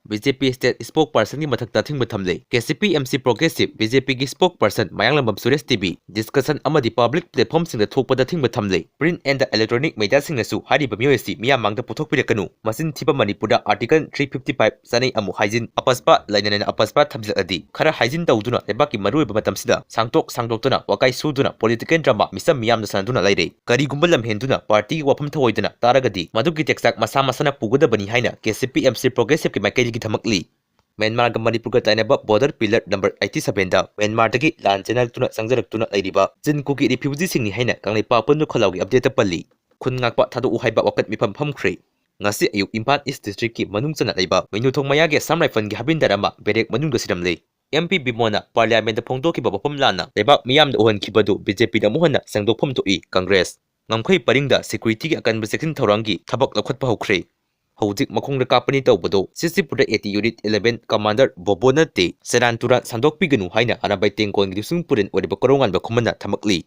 BJP State Spokesperson की मथक्ता thing थमले KCP MC Progressive BJP की Spokesperson Mayanglambam Suresh TV discussion amadi public platform sing da thokpada thing थमले print and the electronic media sing nasu hariba myoyasi miya mangda puthok pirakanu masin thiba manipurda article 355 sanai amu haijin apaspa lainana apaspa thamjiladi khara haijin tawduna lebaki maruiba matamsida sangdoktuna wakai suduna political drama misam miyamna sanaduna laire karigumba lamhenduna party wafam thawoiduna taragadi maduki texak masa masana pugadabani haina KCP MC Progressive ki makai gi thamakli Myanmar ga Manipur ga tainaba border pillar number 87 da Myanmar dagi lan channel tuna sangjarak lairiba jinku gi refugee singni haina kanglei papun kholau gi update palli khun ngakpa thadu u haiba wakat mifam phamkhre ngasi ayuk Imphal East District ki manung chana laiba Menuthong maya ge Sam Rifle gi habindarama berek manung da siramle MP Bimona Parliament da phongdoki ba bapam lana leba miyam da ohan khibadu BJP da muhanna sangdokphom toi Congress ngamkhoi paringda security gi akan section thorangi thabak lakhatpa hokre Hojik makong kapani tawbado Sisipura 80 Unit 11 Commander Bobona Te Serantura Sandok Piganu haina anabai tengkon gi sungpuren oriba korongan ba khumana thamakli